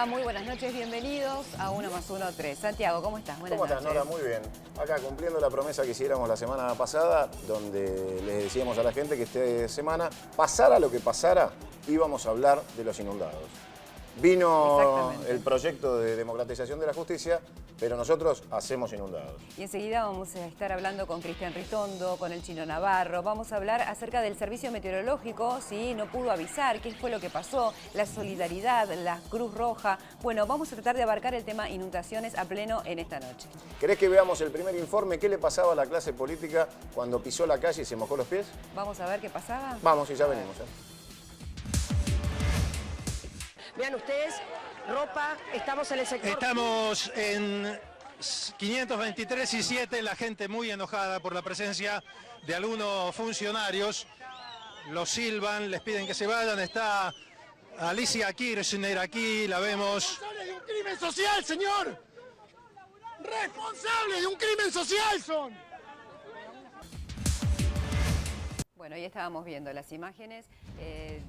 va? Muy buenas noches, bienvenidos a 1 más 1, 3. Santiago, ¿cómo estás? Buenas ¿Cómo estás, noches. Nora? Muy bien. Acá cumpliendo la promesa que hiciéramos la semana pasada, donde les decíamos a la gente que esta semana, pasara lo que pasara, íbamos a hablar de los inundados. Vino el proyecto de democratización de la justicia, pero nosotros hacemos inundados. Y enseguida vamos a estar hablando con Cristian Ritondo, con el Chino Navarro. Vamos a hablar acerca del servicio meteorológico, si no pudo avisar, qué fue lo que pasó, la solidaridad, la Cruz Roja. Bueno, vamos a tratar de abarcar el tema inundaciones a pleno en esta noche. ¿Querés que veamos el primer informe? ¿Qué le pasaba a la clase política cuando pisó la calle y se mojó los pies? Vamos a ver qué pasaba. Vamos, y ya venimos. Vean ustedes, ropa, estamos en el sector... Estamos en 523 y 7, la gente muy enojada por la presencia de algunos funcionarios. Los silban, les piden que se vayan. Está Alicia Kirchner aquí, la vemos. ¡Responsables de un crimen social, señor! ¡Responsables de un crimen social son! Bueno, ahí estábamos viendo las imágenes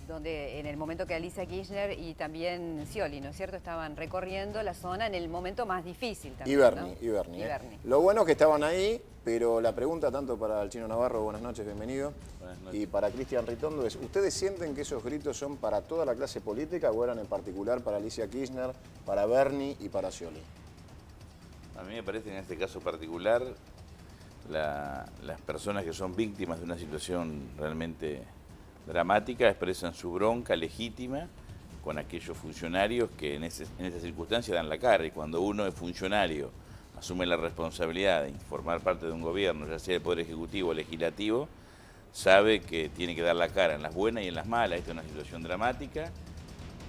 donde en el momento que Alicia Kirchner y también Scioli, ¿no es cierto?, estaban recorriendo la zona en el momento más difícil también, Y Bernie. Y Bernie. Lo bueno es que estaban ahí, pero la pregunta tanto para el Chino Navarro, buenas noches, bienvenido, y para Cristian Ritondo es, ¿ustedes sienten que esos gritos son para toda la clase política o eran en particular para Alicia Kirchner, para Bernie y para Scioli? A mí me parece en este caso particular las personas que son víctimas de una situación realmente dramática expresan su bronca legítima con aquellos funcionarios que en esa circunstancia dan la cara, y cuando uno es funcionario asume la responsabilidad de formar parte de un gobierno, ya sea el Poder Ejecutivo o Legislativo, sabe que tiene que dar la cara en las buenas y en las malas. Esta es una situación dramática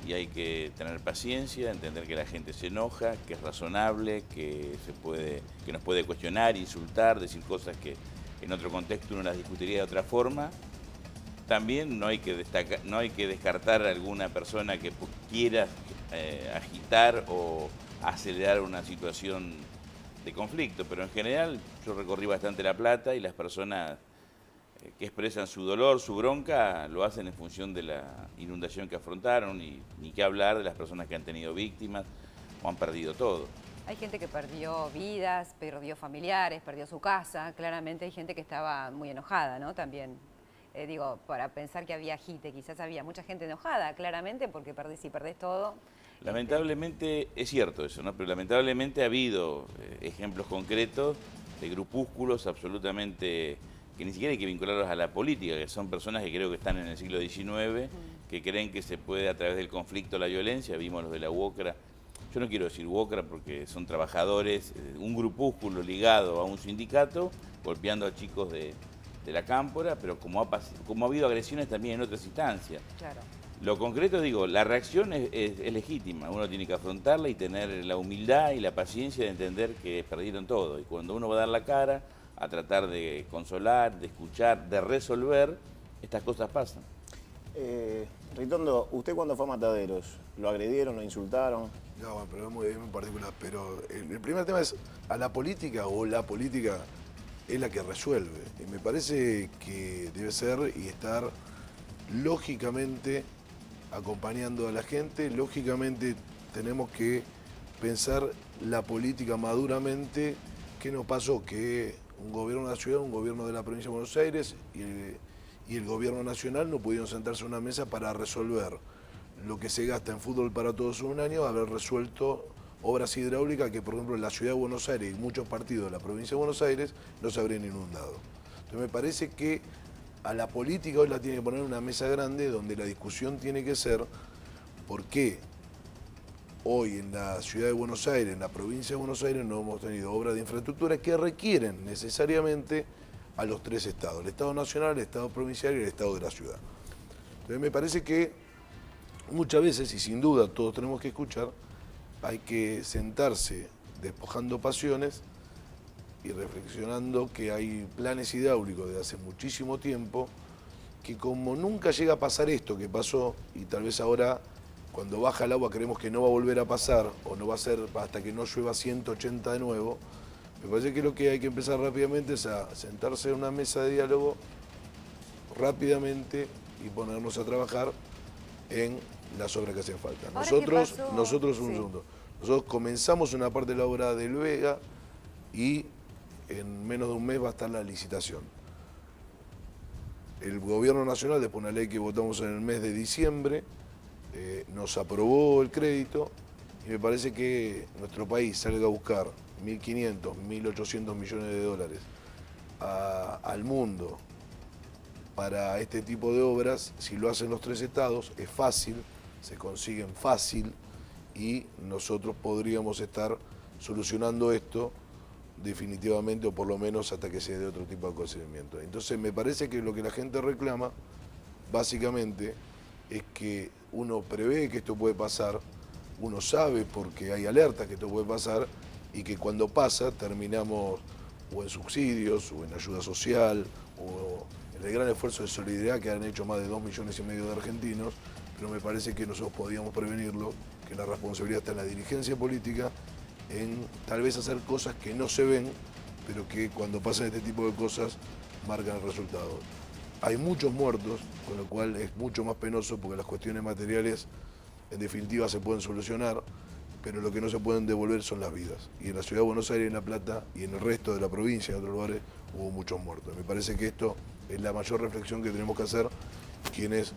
y hay que tener paciencia, entender que la gente se enoja, que es razonable, que nos puede cuestionar, insultar, decir cosas que en otro contexto uno las discutiría de otra forma. También no hay que descartar a alguna persona que quiera agitar o acelerar una situación de conflicto, pero en general yo recorrí bastante La Plata y las personas que expresan su dolor, su bronca, lo hacen en función de la inundación que afrontaron, y ni qué hablar de las personas que han tenido víctimas o han perdido todo. Hay gente que perdió vidas, perdió familiares, perdió su casa. Claramente hay gente que estaba muy enojada, ¿no? También, para pensar que había agite, quizás había mucha gente enojada, claramente, porque si perdés todo... Lamentablemente es cierto eso, ¿no? Pero lamentablemente ha habido ejemplos concretos de grupúsculos absolutamente que ni siquiera hay que vincularlos a la política, que son personas que creo que están en el siglo XIX, que creen que se puede a través del conflicto, la violencia. Vimos los de la UOCRA. Yo no quiero decir UOCRA porque son trabajadores, un grupúsculo ligado a un sindicato, golpeando a chicos de la Cámpora, pero como ha habido agresiones también en otras instancias. Claro. Lo concreto, la reacción es legítima, uno tiene que afrontarla y tener la humildad y la paciencia de entender que perdieron todo. Y cuando uno va a dar la cara, a tratar de consolar, de escuchar, de resolver, estas cosas pasan. Ritondo, ¿usted cuando fue a Mataderos, lo agredieron, lo insultaron? No, bueno, pero es muy particular. Pero el primer tema es, a la política o la política es la que resuelve. Y me parece que debe ser y estar lógicamente acompañando a la gente. Lógicamente tenemos que pensar la política maduramente. ¿Qué nos pasó? Que un gobierno de la ciudad, un gobierno de la provincia de Buenos Aires y el gobierno nacional no pudieron sentarse a una mesa para resolver lo que se gasta en fútbol para todos en un año, haber resuelto obras hidráulicas que, por ejemplo, en la ciudad de Buenos Aires y muchos partidos de la provincia de Buenos Aires no se habrían inundado. Entonces me parece que a la política hoy la tiene que poner en una mesa grande donde la discusión tiene que ser por qué hoy en la ciudad de Buenos Aires, en la provincia de Buenos Aires, no hemos tenido obras de infraestructura que requieren necesariamente a los tres estados, el Estado Nacional, el Estado Provincial y el Estado de la ciudad. Entonces me parece que muchas veces, y sin duda todos tenemos que escuchar, hay que sentarse despojando pasiones y reflexionando que hay planes hidráulicos de hace muchísimo tiempo que, como nunca llega a pasar esto que pasó, y tal vez ahora cuando baja el agua creemos que no va a volver a pasar o no va a ser hasta que no llueva 180 de nuevo, me parece que lo que hay que empezar rápidamente es a sentarse en una mesa de diálogo rápidamente y ponernos a trabajar en las obras que hacen falta. Ahora, Nosotros, ¿qué pasó? un Sí. segundo, nosotros comenzamos una parte de la obra del Vega y en menos de un mes va a estar la licitación. El gobierno nacional, después de una ley que votamos en el mes de diciembre, nos aprobó el crédito y me parece que nuestro país salga a buscar 1.500, 1.800 millones de dólares al mundo para este tipo de obras. Si lo hacen los 3 estados, es fácil, se consiguen fácil y nosotros podríamos estar solucionando esto definitivamente, o por lo menos hasta que se dé otro tipo de procedimiento. Entonces me parece que lo que la gente reclama básicamente es que uno prevé que esto puede pasar, uno sabe porque hay alertas que esto puede pasar y que cuando pasa terminamos o en subsidios o en ayuda social o en el gran esfuerzo de solidaridad que han hecho más de 2,5 millones de argentinos, pero me parece que nosotros podíamos prevenirlo, que la responsabilidad está en la dirigencia política, en tal vez hacer cosas que no se ven, pero que cuando pasan este tipo de cosas marcan el resultado. Hay muchos muertos, con lo cual es mucho más penoso porque las cuestiones materiales en definitiva se pueden solucionar, pero lo que no se pueden devolver son las vidas. Y en la ciudad de Buenos Aires, en La Plata y en el resto de la provincia, en otros lugares, hubo muchos muertos. Me parece que esto es la mayor reflexión que tenemos que hacer quienes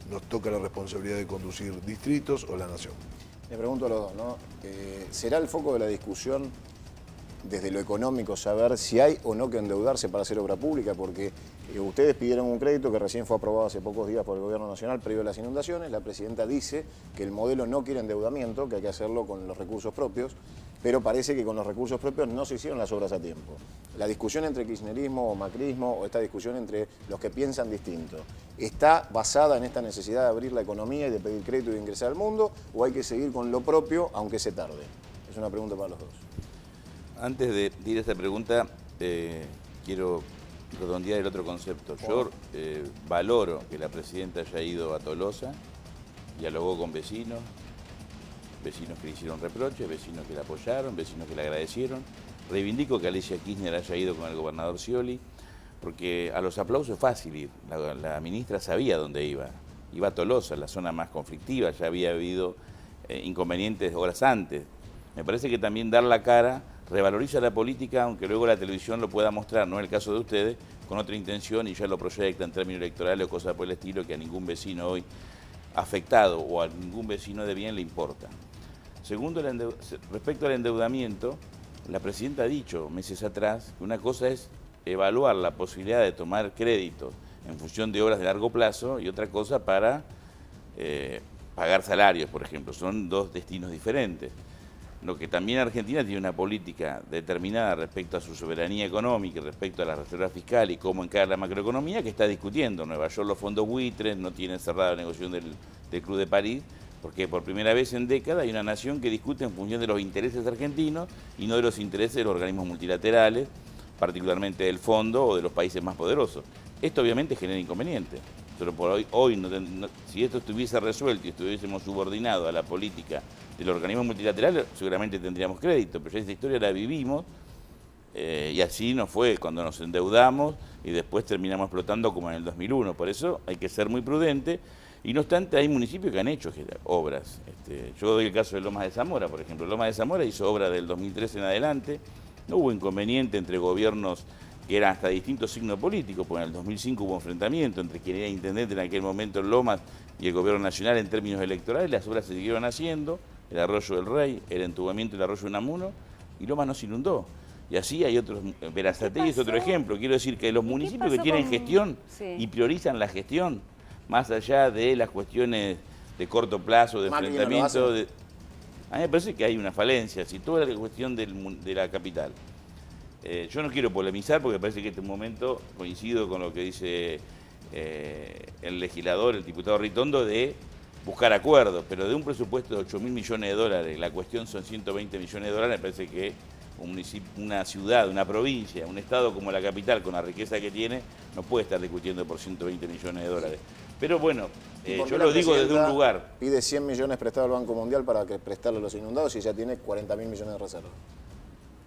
nos toca la responsabilidad de conducir distritos o la nación. Le pregunto a los dos, ¿no? ¿Será el foco de la discusión desde lo económico saber si hay o no que endeudarse para hacer obra pública? Porque ustedes pidieron un crédito que recién fue aprobado hace pocos días por el Gobierno Nacional previo a las inundaciones. La presidenta dice que el modelo no quiere endeudamiento, que hay que hacerlo con los recursos propios, pero parece que con los recursos propios no se hicieron las obras a tiempo. La discusión entre kirchnerismo o macrismo, o esta discusión entre los que piensan distinto, ¿está basada en esta necesidad de abrir la economía y de pedir crédito y de ingresar al mundo, o hay que seguir con lo propio aunque se tarde? Es una pregunta para los dos. Antes de ir a esta pregunta, quiero redondear el otro concepto. Yo valoro que la presidenta haya ido a Tolosa, dialogó con vecinos que le hicieron reproches, vecinos que la apoyaron, vecinos que le agradecieron. Reivindico que Alicia Kirchner haya ido con el gobernador Scioli, porque a los aplausos es fácil ir. La ministra sabía dónde iba. Iba a Tolosa, la zona más conflictiva, ya había habido inconvenientes horas antes. Me parece que también dar la cara revaloriza la política, aunque luego la televisión lo pueda mostrar, no es el caso de ustedes, con otra intención y ya lo proyecta en términos electorales o cosas por el estilo que a ningún vecino hoy afectado o a ningún vecino de bien le importa. Segundo, respecto al endeudamiento, la presidenta ha dicho meses atrás que una cosa es evaluar la posibilidad de tomar crédito en función de obras de largo plazo y otra cosa para pagar salarios, por ejemplo. Son dos destinos diferentes. Lo que también Argentina tiene una política determinada respecto a su soberanía económica y respecto a la reserva fiscal y cómo encara la macroeconomía que está discutiendo. Nueva York los fondos buitres no tienen cerrada la negociación del Club de París, porque por primera vez en décadas hay una nación que discute en función de los intereses argentinos y no de los intereses de los organismos multilaterales, particularmente del fondo o de los países más poderosos. Esto obviamente genera inconvenientes, pero por hoy si esto estuviese resuelto y estuviésemos subordinados a la política de los organismos multilaterales, seguramente tendríamos crédito, pero ya esta historia la vivimos y así nos fue cuando nos endeudamos y después terminamos explotando como en el 2001. Por eso hay que ser muy prudente. Y no obstante, hay municipios que han hecho obras. Yo doy el caso de Lomas de Zamora, por ejemplo. Lomas de Zamora hizo obra del 2013 en adelante. No hubo inconveniente entre gobiernos que eran hasta distintos signos políticos, porque en el 2005 hubo enfrentamiento entre quien era intendente en aquel momento en Lomas y el gobierno nacional en términos electorales. Las obras se siguieron haciendo, el Arroyo del Rey, el entubamiento del Arroyo Unamuno, y Lomas no se inundó. Y así hay otros, Berazategui es otro ejemplo. Quiero decir que los municipios que tienen gestión y priorizan la gestión, más allá de las cuestiones de corto plazo, de enfrentamiento. A mí me parece que hay una falencia, si toda la cuestión de la capital. Yo no quiero polemizar porque me parece que en este momento coincido con lo que dice el legislador, el diputado Ritondo, de buscar acuerdos, pero de un presupuesto de 8.000 millones de dólares, la cuestión son 120 millones de dólares, me parece que una ciudad, una provincia, un estado como la capital, con la riqueza que tiene, no puede estar discutiendo por 120 millones de dólares. Pero bueno, yo lo digo desde un lugar. Pide 100 millones prestados al Banco Mundial para prestarle a los inundados y ya tiene 40.000 millones de reservas.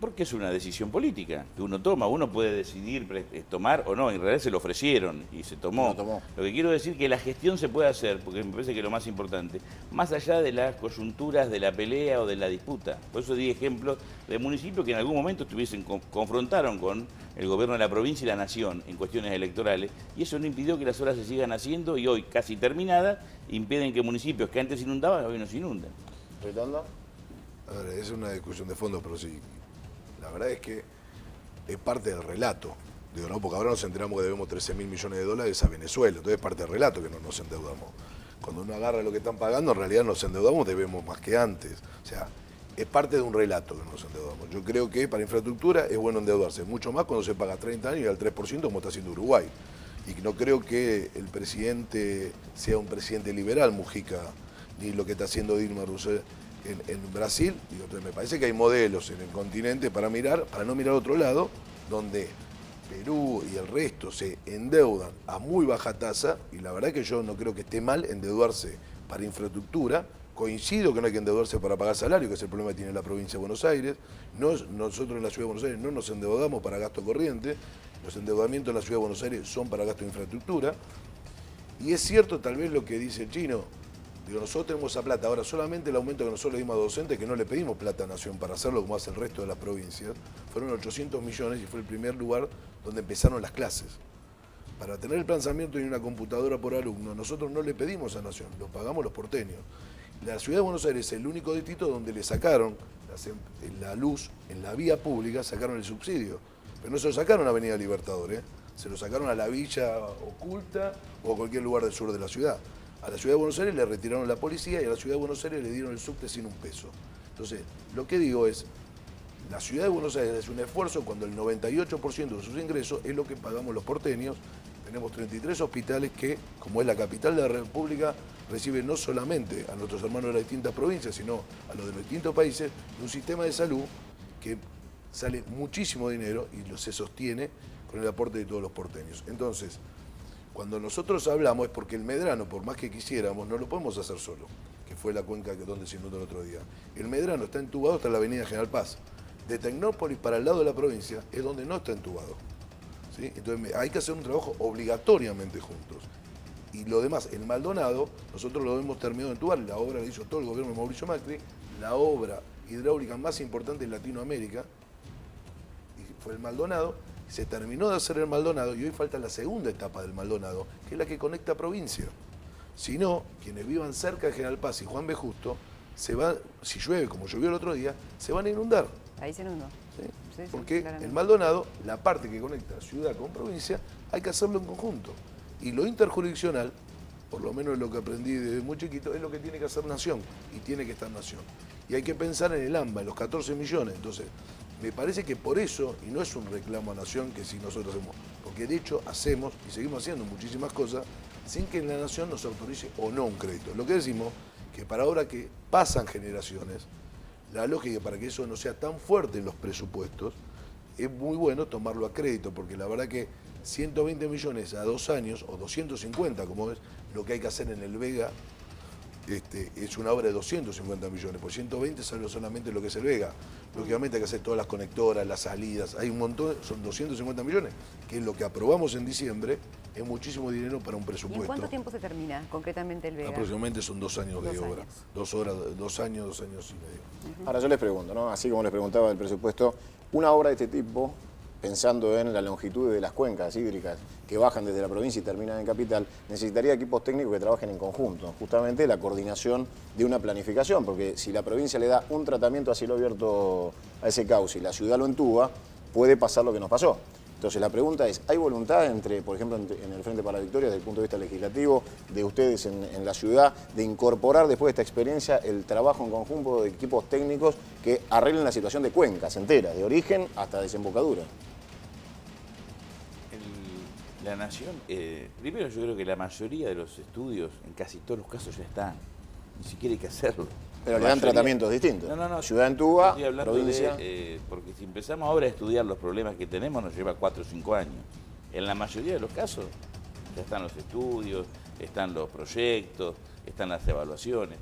Porque es una decisión política que uno toma. Uno puede decidir tomar o no. En realidad se lo ofrecieron y se tomó. Lo tomó. Lo que quiero decir es que la gestión se puede hacer, porque me parece que es lo más importante, más allá de las coyunturas de la pelea o de la disputa. Por eso di ejemplos de municipios que en algún momento confrontaron con el gobierno de la provincia y la nación en cuestiones electorales, y eso no impidió que las obras se sigan haciendo, y hoy, casi terminadas, impiden que municipios que antes inundaban, hoy no se inundan. ¿Ritondo? A ver, es una discusión de fondo, pero sí, la verdad es que es parte del relato. Digo, ¿no? Porque ahora nos enteramos que debemos 13.000 millones de dólares a Venezuela, entonces es parte del relato que no nos endeudamos. Cuando uno agarra lo que están pagando, en realidad nos endeudamos, debemos más que antes. O sea, es parte de un relato que nos endeudamos. Yo creo que para infraestructura es bueno endeudarse, mucho más cuando se paga 30 años y al 3% como está haciendo Uruguay. Y no creo que el presidente sea un presidente liberal, Mujica, ni lo que está haciendo Dilma Rousseff en Brasil. Digo, entonces me parece que hay modelos en el continente para mirar, para no mirar a otro lado, donde Perú y el resto se endeudan a muy baja tasa, y la verdad que yo no creo que esté mal endeudarse para infraestructura. Coincido que no hay que endeudarse para pagar salario, que es el problema que tiene la provincia de Buenos Aires. Nosotros en la Ciudad de Buenos Aires no nos endeudamos para gasto corriente, los endeudamientos en la Ciudad de Buenos Aires son para gasto de infraestructura. Y es cierto tal vez lo que dice el chino, digo, nosotros tenemos esa plata, ahora solamente el aumento que nosotros le dimos a docentes, que no le pedimos plata a Nación para hacerlo como hace el resto de las provincias, fueron 800 millones y fue el primer lugar donde empezaron las clases. Para tener el pensamiento y una computadora por alumno, nosotros no le pedimos a Nación, lo pagamos los porteños. La Ciudad de Buenos Aires es el único distrito donde le sacaron la luz en la vía pública, sacaron el subsidio. Pero no se lo sacaron a Avenida Libertador, se lo sacaron a la Villa Oculta o a cualquier lugar del sur de la ciudad. A la Ciudad de Buenos Aires le retiraron la policía y a la Ciudad de Buenos Aires le dieron el subte sin un peso. Entonces, lo que digo es, la Ciudad de Buenos Aires es un esfuerzo cuando el 98% de sus ingresos es lo que pagamos los porteños. Tenemos 33 hospitales que, como es la capital de la República, reciben no solamente a nuestros hermanos de las distintas provincias, sino a los de los distintos países, un sistema de salud que sale muchísimo dinero y se sostiene con el aporte de todos los porteños. Entonces, cuando nosotros hablamos es porque el Medrano, por más que quisiéramos, no lo podemos hacer solo, que fue la cuenca donde se inundó el otro día. El Medrano está entubado hasta la avenida General Paz. De Tecnópolis para el lado de la provincia es donde no está entubado. ¿Sí? Entonces hay que hacer un trabajo obligatoriamente juntos. Y lo demás, el Maldonado, nosotros lo hemos terminado de entubar, la obra la hizo todo el gobierno de Mauricio Macri, la obra hidráulica más importante en Latinoamérica, y fue el Maldonado, se terminó de hacer el Maldonado y hoy falta la segunda etapa del Maldonado, que es la que conecta provincia. Si no, quienes vivan cerca de General Paz y Juan B. Justo, si llueve como llovió el otro día, se van a inundar. Ahí se inundó. ¿Sí? Sí, Porque claramente. el Maldonado, la parte que conecta ciudad con provincia, hay que hacerlo en conjunto. Y lo interjurisdiccional, por lo menos lo que aprendí desde muy chiquito, es lo que tiene que hacer Nación, y tiene que estar Nación. Y hay que pensar en el AMBA, en los 14 millones. Entonces, me parece que por eso, y no es un reclamo a Nación que si nosotros hacemos, porque de hecho hacemos y seguimos haciendo muchísimas cosas sin que la Nación nos autorice o no un crédito. Lo que decimos, que para ahora que pasan generaciones, la lógica para que eso no sea tan fuerte en los presupuestos, es muy bueno tomarlo a crédito, porque la verdad que 120 millones a 2 años, o 250 como es lo que hay que hacer en el Vega, es una obra de 250 millones, por 120 sale solamente lo que es el Vega. Lógicamente hay que hacer todas las conectoras, las salidas, hay un montón, son 250 millones, que es lo que aprobamos en diciembre, es muchísimo dinero para un ¿Y presupuesto. en cuánto tiempo se termina concretamente el Vega? Aproximadamente son 2 años de 2 obra, años. 2 años y medio. Ahora yo les pregunto, ¿no? Así como les preguntaba del presupuesto, una obra de este tipo, pensando en la longitud de las cuencas hídricas que bajan desde la provincia y terminan en capital, necesitaría equipos técnicos que trabajen en conjunto, justamente la coordinación de una planificación, porque si la provincia le da un tratamiento a cielo abierto a ese cauce y la ciudad lo entuba, puede pasar lo que nos pasó. Entonces la pregunta es, ¿hay voluntad entre, por ejemplo, en el Frente para la Victoria, desde el punto de vista legislativo, de ustedes en la ciudad, de incorporar después de esta experiencia el trabajo en conjunto de equipos técnicos que arreglen la situación de cuencas enteras, de origen hasta desembocadura? La Nación, primero yo creo que la mayoría de los estudios, en casi todos los casos ya están, ni siquiera hay que hacerlo. Pero La le dan mayoría. tratamientos distintos. No. Ciudad entuba, Estoy hablando provincia. porque si empezamos ahora a estudiar los problemas que tenemos, nos lleva 4 o 5 años. En la mayoría de los casos ya están los estudios, están los proyectos, están las evaluaciones.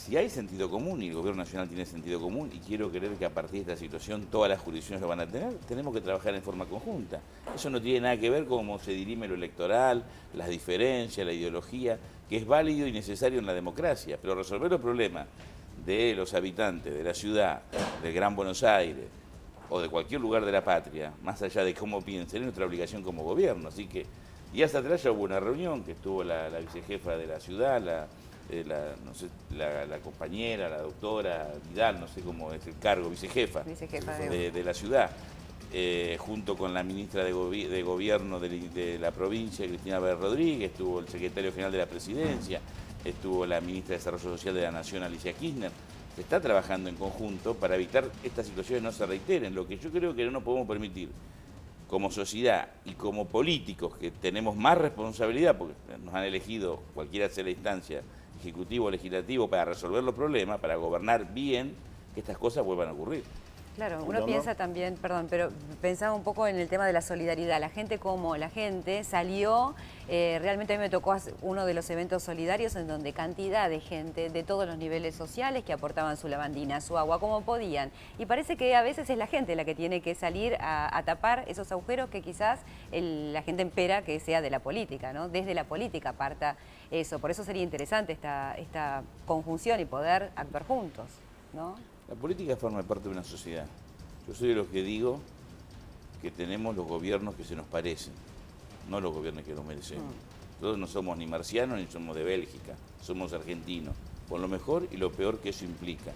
si hay sentido común y el gobierno nacional tiene sentido común y quiero creer que a partir de esta situación todas las jurisdicciones lo van a tener, tenemos que trabajar en forma conjunta. Eso no tiene nada que ver con cómo se dirime lo electoral, las diferencias, la ideología, que es válido y necesario en la democracia, pero resolver los problemas de los habitantes de la ciudad, del Gran Buenos Aires o de cualquier lugar de la patria, más allá de cómo piensen, es nuestra obligación como gobierno. Así que, y hasta atrás ya hubo una reunión que estuvo la vicejefa de la ciudad, la compañera, la doctora Vidal, no sé cómo es el cargo, vicejefa de la ciudad, junto con la ministra de Gobierno de la provincia, Cristina Abel Rodríguez, estuvo el secretario general de la Presidencia, estuvo la ministra de Desarrollo Social de la Nación, Alicia Kirchner. Se está trabajando en conjunto para evitar estas situaciones no se reiteren. Lo que yo creo que no nos podemos permitir como sociedad y como políticos que tenemos más responsabilidad, porque nos han elegido, cualquiera sea la instancia, ejecutivo o legislativo, para resolver los problemas, para gobernar bien, que estas cosas vuelvan a ocurrir. Claro, uno piensa también, perdón, pero pensaba un poco en el tema de la solidaridad. La gente salió, realmente a mí me tocó uno de los eventos solidarios en donde cantidad de gente de todos los niveles sociales que aportaban su lavandina, su agua, como podían. Y parece que a veces es la gente la que tiene que salir a tapar esos agujeros que quizás la gente espera que sea de la política, ¿no? Desde la política parta eso. Por eso sería interesante esta conjunción y poder actuar juntos, ¿no? La política forma parte de una sociedad. Yo soy de los que digo que tenemos los gobiernos que se nos parecen, no los gobiernos que nos merecemos. Nosotros no somos ni marcianos ni somos de Bélgica, somos argentinos, con lo mejor y lo peor que eso implica.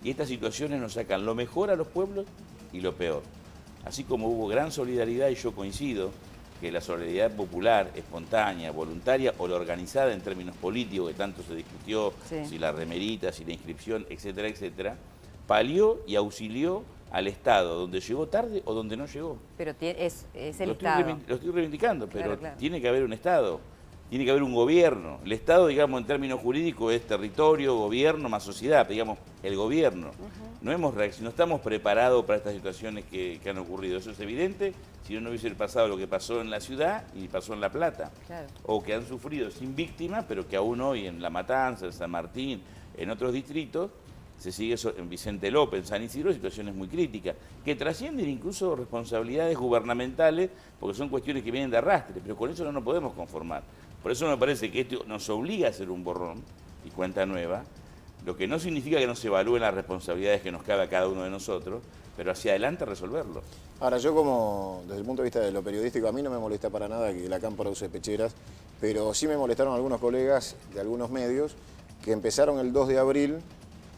Y estas situaciones nos sacan lo mejor a los pueblos y lo peor. Así como hubo gran solidaridad, y yo coincido, que la solidaridad popular, espontánea, voluntaria o la organizada en términos políticos, que tanto se discutió, si la remerita, si la inscripción, etcétera, etcétera, palió y auxilió al Estado, donde llegó tarde o donde no llegó. Pero es el Estado. Lo estoy reivindicando, pero claro. Tiene que haber un Estado, tiene que haber un gobierno. El Estado, digamos, en términos jurídicos es territorio, gobierno más sociedad, digamos, el gobierno. No estamos preparados para estas situaciones que han ocurrido. Eso es evidente, si no hubiese pasado lo que pasó en la ciudad y pasó en La Plata. Claro. O que han sufrido sin víctimas, pero que aún hoy en La Matanza, en San Martín, en otros distritos, se sigue en Vicente López, en San Isidro, situaciones muy críticas, que trascienden incluso responsabilidades gubernamentales, porque son cuestiones que vienen de arrastre, pero con eso no nos podemos conformar. Por eso me parece que esto nos obliga a hacer un borrón y cuenta nueva, lo que no significa que no se evalúen las responsabilidades que nos cabe a cada uno de nosotros, pero hacia adelante resolverlo. Ahora, yo desde el punto de vista de lo periodístico, a mí no me molesta para nada que la Cámpora use pecheras, pero sí me molestaron algunos colegas de algunos medios que empezaron el 2 de abril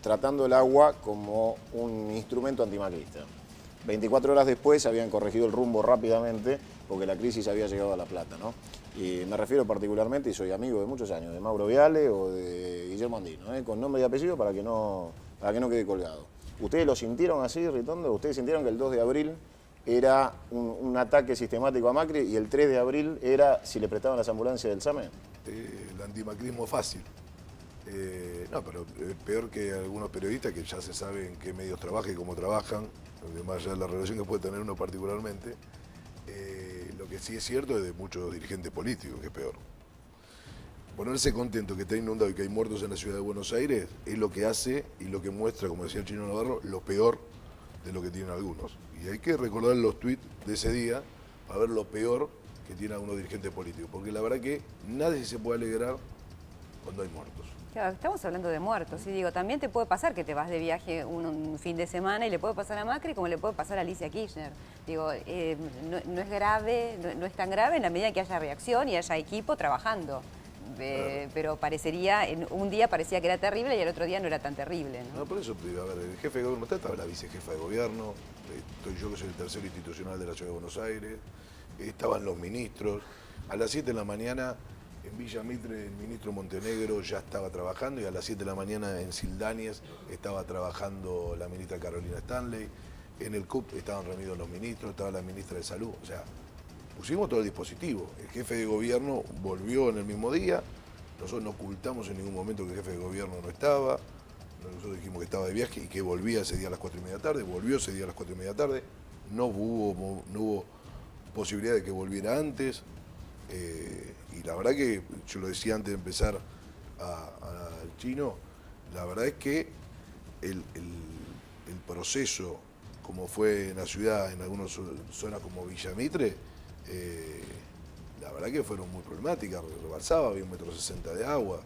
tratando el agua como un instrumento antimacrista. 24 horas después habían corregido el rumbo rápidamente porque la crisis había llegado a La Plata, ¿no? Y me refiero particularmente, y soy amigo de muchos años, de Mauro Viale o de Guillermo Andino, con nombre y apellido para que no quede colgado. ¿Ustedes lo sintieron así, Ritondo? ¿Ustedes sintieron que el 2 de abril era un ataque sistemático a Macri y el 3 de abril era si le prestaban las ambulancias del SAME? El antimacrismo fácil. No, pero peor que algunos periodistas que ya se sabe en qué medios trabajan y cómo trabajan, más allá de la relación que puede tener uno particularmente. Lo que sí es cierto es de muchos dirigentes políticos, que es peor. Ponerse contento que está inundado y que hay muertos en la ciudad de Buenos Aires es lo que hace y lo que muestra, como decía el Chino Navarro, lo peor de lo que tienen algunos. Y hay que recordar los tuits de ese día para ver lo peor que tiene algunos dirigentes políticos, porque la verdad que nadie se puede alegrar cuando hay muertos. Claro, estamos hablando de muertos, y digo, también te puede pasar que te vas de viaje un fin de semana y le puede pasar a Macri como le puede pasar a Alicia Kirchner. Digo, no es grave, no es tan grave en la medida que haya reacción y haya equipo trabajando. Pero un día parecía que era terrible y el otro día no era tan terrible, ¿no? No, por eso, a ver, el jefe de gobierno estaba la vicejefa de gobierno, estoy yo que soy el tercero institucional de la ciudad de Buenos Aires, estaban los ministros. A las 7 de la mañana en Villa Mitre el ministro Montenegro ya estaba trabajando y a las 7 de la mañana en Sildáñez estaba trabajando la ministra Carolina Stanley. En el CUP estaban reunidos los ministros, estaba la ministra de Salud. O sea, pusimos todo el dispositivo. El jefe de gobierno volvió en el mismo día. Nosotros no ocultamos en ningún momento que el jefe de gobierno no estaba. Nosotros dijimos que estaba de viaje y que volvía ese día a las 4:30 de la tarde. Volvió ese día a las 4:30 de la tarde. No hubo posibilidad de que volviera antes. Y la verdad que, yo lo decía antes de empezar al Chino, La verdad es que el proceso, como fue en la ciudad, en algunas zonas como Villa Mitre, la verdad que fueron muy problemáticas, rebalsaba, había 1,60 m de agua.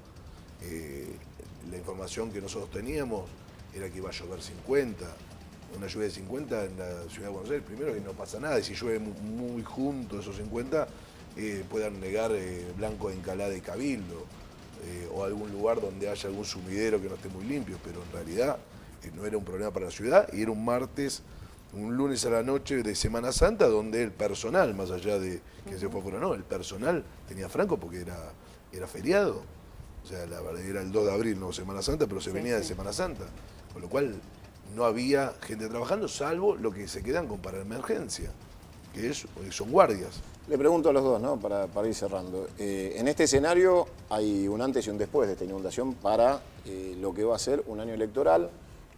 La información que nosotros teníamos era que iba a llover 50, una lluvia de 50 en la ciudad de Buenos Aires. Primero que no pasa nada, y si llueve muy junto esos 50, puedan negar Blanco de Encalada y Cabildo, o algún lugar donde haya algún sumidero que no esté muy limpio, pero en realidad no era un problema para la ciudad, y era un lunes a la noche de Semana Santa, donde el personal, más allá de que se fue afuera, no, el personal tenía franco porque era feriado. O sea, la verdad era el 2 de abril, no Semana Santa, pero se venía de Semana Santa. Con lo cual no había gente trabajando, salvo lo que se quedan con para emergencia, que son guardias. Le pregunto a los dos, ¿no? Para ir cerrando. En este escenario hay un antes y un después de esta inundación para lo que va a ser un año electoral,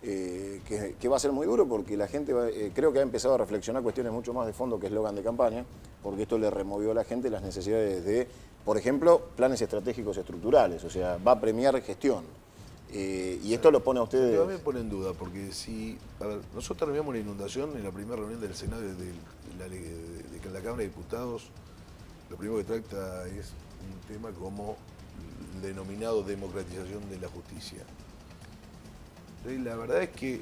que va a ser muy duro porque la gente creo que ha empezado a reflexionar cuestiones mucho más de fondo que eslogan de campaña, porque esto le removió a la gente las necesidades de, por ejemplo, planes estratégicos estructurales, o sea, va a premiar gestión. Y esto lo pone a ustedes... Pero a mí me pone en duda, porque nosotros terminamos la inundación en la primera reunión del Senado de la Cámara de Diputados. Lo primero que trata es un tema como el denominado democratización de la justicia. Y la verdad es que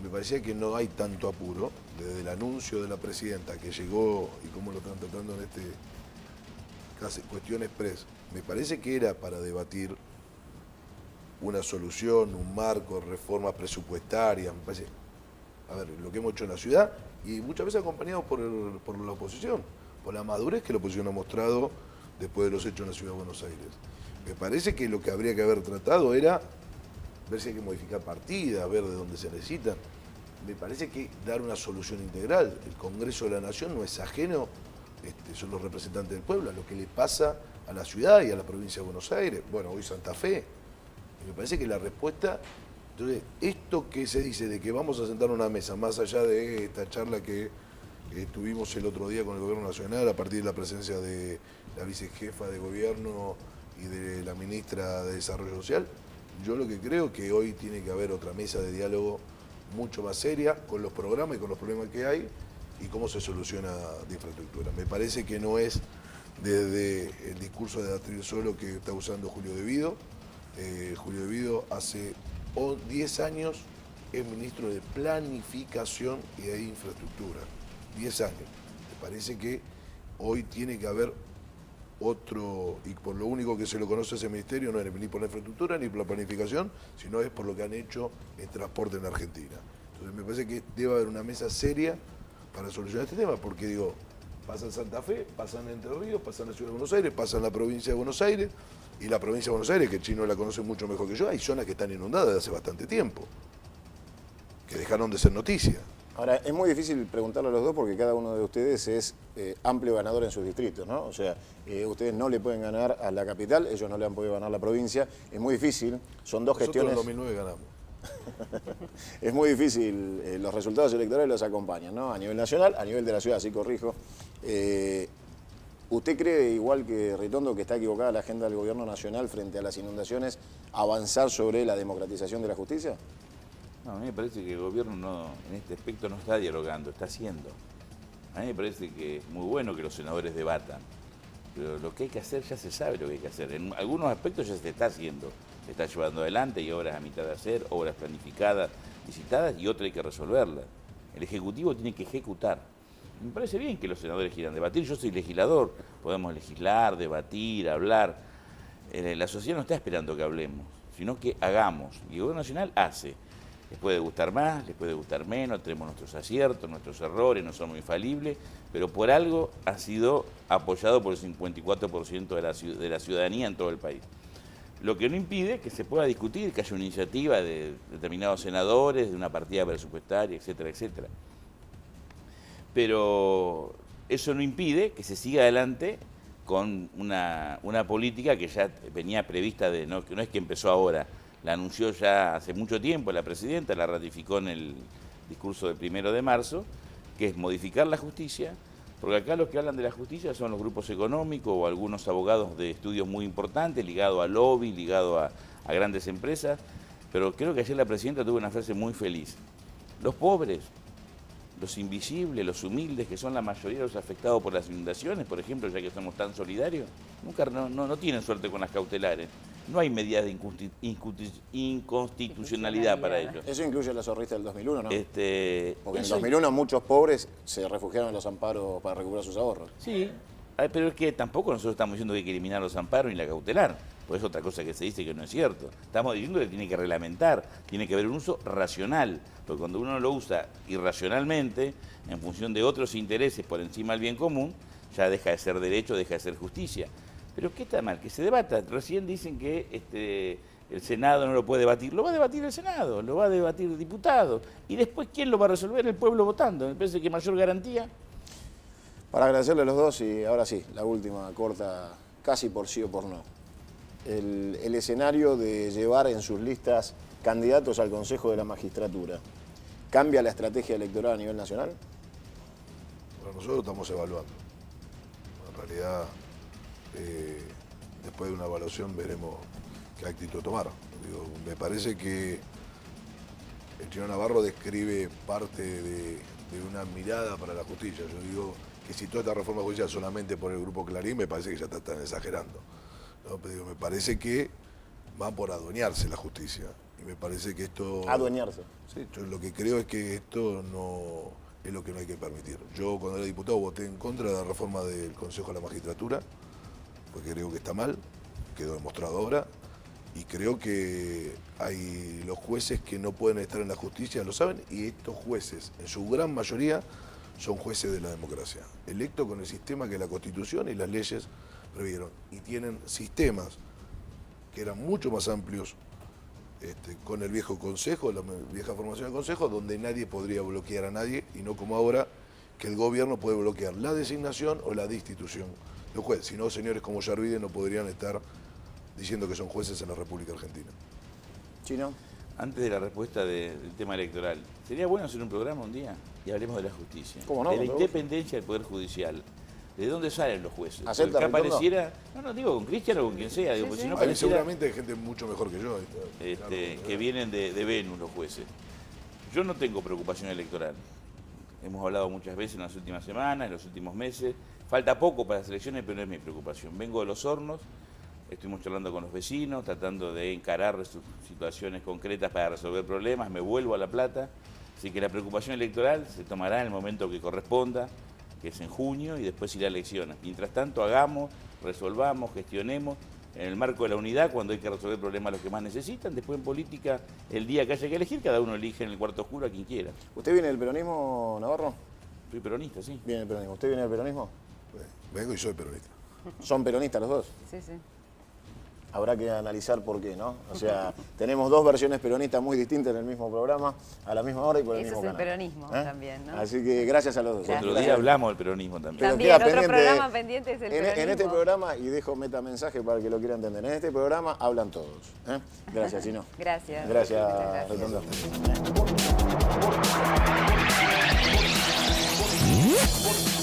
me parecía que no hay tanto apuro, desde el anuncio de la presidenta que llegó y cómo lo están tratando en cuestión express. Me parece que era para debatir una solución, un marco, reformas presupuestarias, me parece, lo que hemos hecho en la ciudad, y muchas veces acompañados por la oposición, por la madurez que la oposición ha mostrado después de los hechos en la ciudad de Buenos Aires. Me parece que lo que habría que haber tratado era ver si hay que modificar partidas, ver de dónde se necesitan. Me parece que dar una solución integral. El Congreso de la Nación no es ajeno, son los representantes del pueblo, a lo que le pasa a la ciudad y a la provincia de Buenos Aires, bueno, hoy Santa Fe. Y me parece que la respuesta, entonces, esto que se dice de que vamos a sentar una mesa, más allá de esta charla que tuvimos el otro día con el Gobierno Nacional, a partir de la presencia de la vicejefa de Gobierno y de la ministra de Desarrollo Social, yo lo que creo que hoy tiene que haber otra mesa de diálogo mucho más seria con los programas y con los problemas que hay y cómo se soluciona de infraestructura. Me parece que no es desde el discurso de Beatriz Solo que está usando Julio De Vido. Julio De Vido hace 10 años es ministro de Planificación y de Infraestructura. 10 años. Me parece que hoy tiene que haber otro, y por lo único que se lo conoce a ese ministerio no es ni por la infraestructura ni por la planificación, sino es por lo que han hecho en transporte en Argentina. Entonces me parece que debe haber una mesa seria para solucionar este tema, porque digo, pasa en Santa Fe, pasa en Entre Ríos, pasa en la Ciudad de Buenos Aires, pasa en la provincia de Buenos Aires, y la provincia de Buenos Aires, que el chino la conoce mucho mejor que yo, hay zonas que están inundadas desde hace bastante tiempo, que dejaron de ser noticia. Ahora, es muy difícil preguntarle a los dos porque cada uno de ustedes es amplio ganador en sus distritos, ¿no? O sea, ustedes no le pueden ganar a la capital, ellos no le han podido ganar a la provincia. Es muy difícil, son dos gestiones... Nosotros en 2009 ganamos. Es muy difícil, los resultados electorales los acompañan, ¿no? A nivel nacional, a nivel de la ciudad, sí corrijo. ¿Usted cree, igual que Ritondo, que está equivocada la agenda del gobierno nacional frente a las inundaciones, avanzar sobre la democratización de la justicia? No, a mí me parece que el gobierno en este aspecto no está dialogando, está haciendo. A mí me parece que es muy bueno que los senadores debatan, pero lo que hay que hacer ya se sabe lo que hay que hacer. En algunos aspectos ya se está haciendo, se está llevando adelante, hay obras a mitad de hacer, obras planificadas, licitadas y otras hay que resolverlas. El Ejecutivo tiene que ejecutar. Me parece bien que los senadores quieran debatir, yo soy legislador, podemos legislar, debatir, hablar. La sociedad no está esperando que hablemos, sino que hagamos. Y el gobierno nacional hace. Les puede gustar más, les puede gustar menos, tenemos nuestros aciertos, nuestros errores, no somos infalibles, pero por algo ha sido apoyado por el 54% de la ciudadanía en todo el país. Lo que no impide que se pueda discutir, que haya una iniciativa de determinados senadores, de una partida presupuestaria, etcétera, etcétera. Pero eso no impide que se siga adelante con una política que ya venía prevista, que no es que empezó ahora. La anunció ya hace mucho tiempo la presidenta, la ratificó en el discurso del 1 de marzo, que es modificar la justicia, porque acá los que hablan de la justicia son los grupos económicos o algunos abogados de estudios muy importantes, ligados al lobby, ligados a grandes empresas, Pero creo que ayer la presidenta tuvo una frase muy feliz. Los pobres, los invisibles, los humildes, que son la mayoría de los afectados por las inundaciones, por ejemplo, ya que somos tan solidarios, nunca no tienen suerte con las cautelares. No hay medidas de inconstitucionalidad para ellos. Eso incluye la zorrista del 2001, ¿no? Porque en el eso- 2001 muchos pobres se refugiaron en los amparos para recuperar sus ahorros. Sí, pero es que tampoco nosotros estamos diciendo que hay que eliminar los amparos ni la cautelar, pues es otra cosa que se dice que no es cierto. Estamos diciendo que tiene que reglamentar, tiene que haber un uso racional, porque cuando uno lo usa irracionalmente, en función de otros intereses por encima del bien común, ya deja de ser derecho, deja de ser justicia. Pero ¿qué está mal? Que se debata. Recién dicen que el Senado no lo puede debatir. Lo va a debatir el Senado, lo va a debatir el diputado. Y después, ¿quién lo va a resolver? El pueblo votando. Me parece que mayor garantía. Para agradecerle a los dos y ahora sí, la última corta, casi por sí o por no. El escenario de llevar en sus listas candidatos al Consejo de la Magistratura, ¿cambia la estrategia electoral a nivel nacional? Bueno, nosotros estamos evaluando. En realidad, después de una evaluación veremos qué actitud tomar. Digo, me parece que el señor Navarro describe parte de una mirada para la justicia. Yo digo que si toda esta reforma judicial solamente por el Grupo Clarín, me parece que ya están exagerando, ¿no? Pero digo, me parece que van por adueñarse la justicia. Y me parece que esto... Adueñarse. Sí, yo lo que creo es que esto no es lo que no hay que permitir. Yo cuando era diputado voté en contra de la reforma del Consejo de la Magistratura, porque creo que está mal, quedó demostrado ahora, y creo que hay los jueces que no pueden estar en la justicia, lo saben, y estos jueces, en su gran mayoría, son jueces de la democracia, electos con el sistema que la Constitución y las leyes previeron, y tienen sistemas que eran mucho más amplios con el viejo consejo, la vieja formación del consejo, donde nadie podría bloquear a nadie, y no como ahora, que el gobierno puede bloquear la designación o la destitución de los jueces. Si no, señores como Yarvide no podrían estar diciendo que son jueces en la República Argentina. ¿Chino? Antes de la respuesta del tema electoral, sería bueno hacer un programa un día y hablemos de la justicia, ¿Cómo no? de la Con todo independencia del Poder Judicial. ¿De dónde salen los jueces? ¿Acepta, Porque Ritondo? apareciera, no digo con Cristian o con quien sea, digo, porque si no Ahí pareciera seguramente hay gente mucho mejor que yo. que vienen de Venus los jueces. Yo no tengo preocupación electoral. Hemos hablado muchas veces en las últimas semanas, en los últimos meses. Falta poco para las elecciones, pero no es mi preocupación. Vengo de Los Hornos, estuvimos charlando con los vecinos, tratando de encarar situaciones concretas para resolver problemas. Me vuelvo a La Plata. Así que la preocupación electoral se tomará en el momento que corresponda, que es en junio, y después irá a elecciones. Mientras tanto, hagamos, resolvamos, gestionemos, en el marco de la unidad, cuando hay que resolver problemas a los que más necesitan. Después en política, el día que haya que elegir, cada uno elige en el cuarto oscuro a quien quiera. ¿Usted viene del peronismo, Navarro? Soy peronista, sí. Viene del peronismo. ¿Usted viene del peronismo? Vengo y soy peronista. ¿Son peronistas los dos? Sí, sí. Habrá que analizar por qué, ¿no? O sea, tenemos dos versiones peronistas muy distintas en el mismo programa, a la misma hora y por el Eso mismo es el canal. peronismo también, ¿no? Así que gracias a los dos. Gracias. Otro día hablamos del peronismo también. Pero También, queda otro pendiente- programa pendiente es el en este peronismo. programa, y dejo metamensaje para que lo quiera entender, en este programa hablan todos. ¿eh? Gracias, Chino. Gracias. Gracias, Muchas gracias. Ritondo.